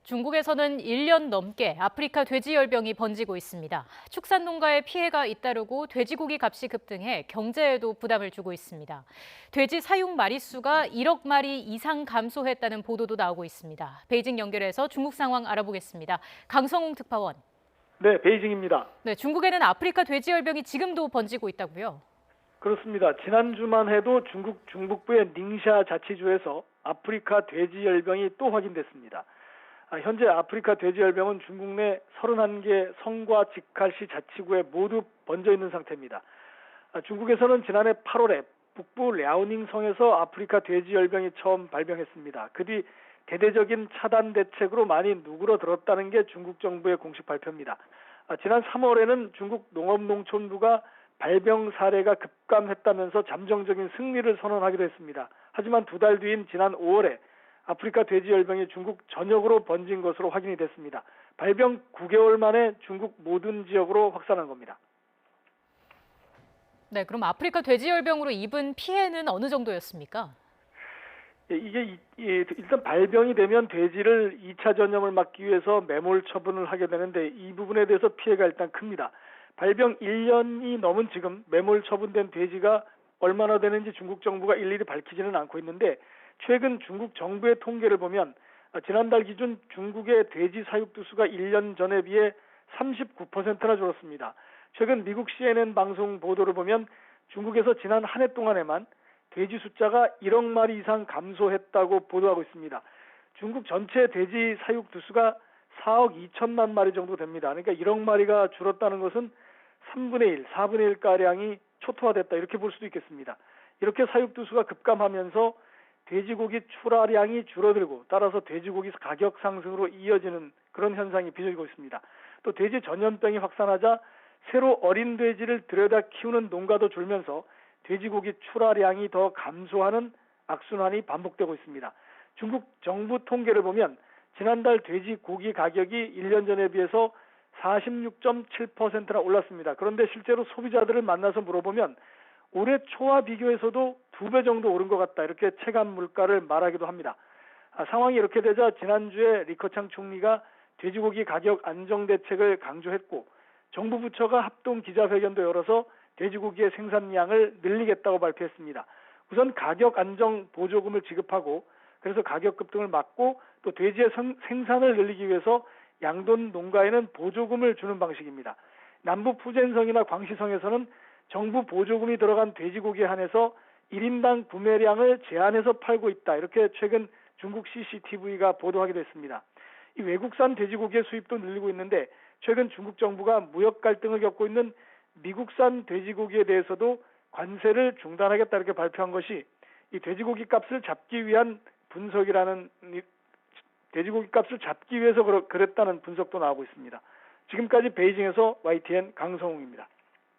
중국에서는 1년 넘게 아프리카 돼지열병이 번지고 있습니다. 축산 농가에 피해가 잇따르고 돼지고기 값이 급등해 경제에도 부담을 주고 있습니다. 돼지 사육 마리수가 1억 마리 이상 감소했다는 보도도 나오고 있습니다. 베이징 연결해서 중국 상황 알아보겠습니다. 강성웅 특파원. 네, 베이징입니다. 네, 중국에는 아프리카 돼지열병이 지금도 번지고 있다고요? 그렇습니다. 지난주만 해도 중국 중북부의 닝샤 자치주에서 아프리카 돼지열병이 또 확인됐습니다. 현재 아프리카 돼지열병은 중국 내 31개 성과 직할시 자치구에 모두 번져 있는 상태입니다. 중국에서는 지난해 8월에 북부 랴오닝 성에서 아프리카 돼지열병이 처음 발병했습니다. 그 뒤 대대적인 차단 대책으로 많이 누그러들었다는 게 중국 정부의 공식 발표입니다. 지난 3월에는 중국 농업농촌부가 발병 사례가 급감했다면서 잠정적인 승리를 선언하기도 했습니다. 하지만 두 달 뒤인 지난 5월에 아프리카 돼지열병이 중국 전역으로 번진 것으로 확인이 됐습니다. 발병 9개월 만에 중국 모든 지역으로 확산한 겁니다. 네, 그럼 아프리카 돼지열병으로 입은 피해는 어느 정도였습니까? 이게 일단 발병이 되면 돼지를 2차 전염을 막기 위해서 매몰 처분을 하게 되는데 이 부분에 대해서 피해가 일단 큽니다. 발병 1년이 넘은 지금 매몰 처분된 돼지가 얼마나 되는지 중국 정부가 일일이 밝히지는 않고 있는데 최근 중국 정부의 통계를 보면 지난달 기준 중국의 돼지 사육두 수가 1년 전에 비해 39%나 줄었습니다. 최근 미국 CNN 방송 보도를 보면 중국에서 지난 한 해 동안에만 돼지 숫자가 1억 마리 이상 감소했다고 보도하고 있습니다. 중국 전체 돼지 사육두 수가 4억 2천만 마리 정도 됩니다. 그러니까 1억 마리가 줄었다는 것은 3분의 1, 4분의 1가량이 초토화됐다 이렇게 볼 수도 있겠습니다. 이렇게 사육두 수가 급감하면서 돼지고기 출하량이 줄어들고 따라서 돼지고기 가격 상승으로 이어지는 그런 현상이 빚어지고 있습니다. 또 돼지 전염병이 확산하자 새로 어린 돼지를 들여다 키우는 농가도 줄면서 돼지고기 출하량이 더 감소하는 악순환이 반복되고 있습니다. 중국 정부 통계를 보면 지난달 돼지고기 가격이 1년 전에 비해서 46.7%나 올랐습니다. 그런데 실제로 소비자들을 만나서 물어보면 올해 초와 비교해서도 2배 정도 오른 것 같다 이렇게 체감 물가를 말하기도 합니다. 상황이 이렇게 되자 지난주에 리커창 총리가 돼지고기 가격 안정 대책을 강조했고 정부 부처가 합동 기자회견도 열어서 돼지고기의 생산량을 늘리겠다고 발표했습니다. 우선 가격 안정 보조금을 지급하고 그래서 가격 급등을 막고 또 돼지의 생산을 늘리기 위해서 양돈 농가에는 보조금을 주는 방식입니다. 남부 푸젠성이나 광시성에서는 정부 보조금이 들어간 돼지고기에 한해서 1인당 구매량을 제한해서 팔고 있다. 이렇게 최근 중국 CCTV가 보도하기도 했습니다. 이 외국산 돼지고기의 수입도 늘리고 있는데 최근 중국 정부가 무역 갈등을 겪고 있는 미국산 돼지고기에 대해서도 관세를 중단하겠다 이렇게 발표한 것이 이 돼지고기 값을 잡기 위한 분석이라는 돼지고기 값을 잡기 위해서 그랬다는 분석도 나오고 있습니다. 지금까지 베이징에서 YTN 강성웅입니다.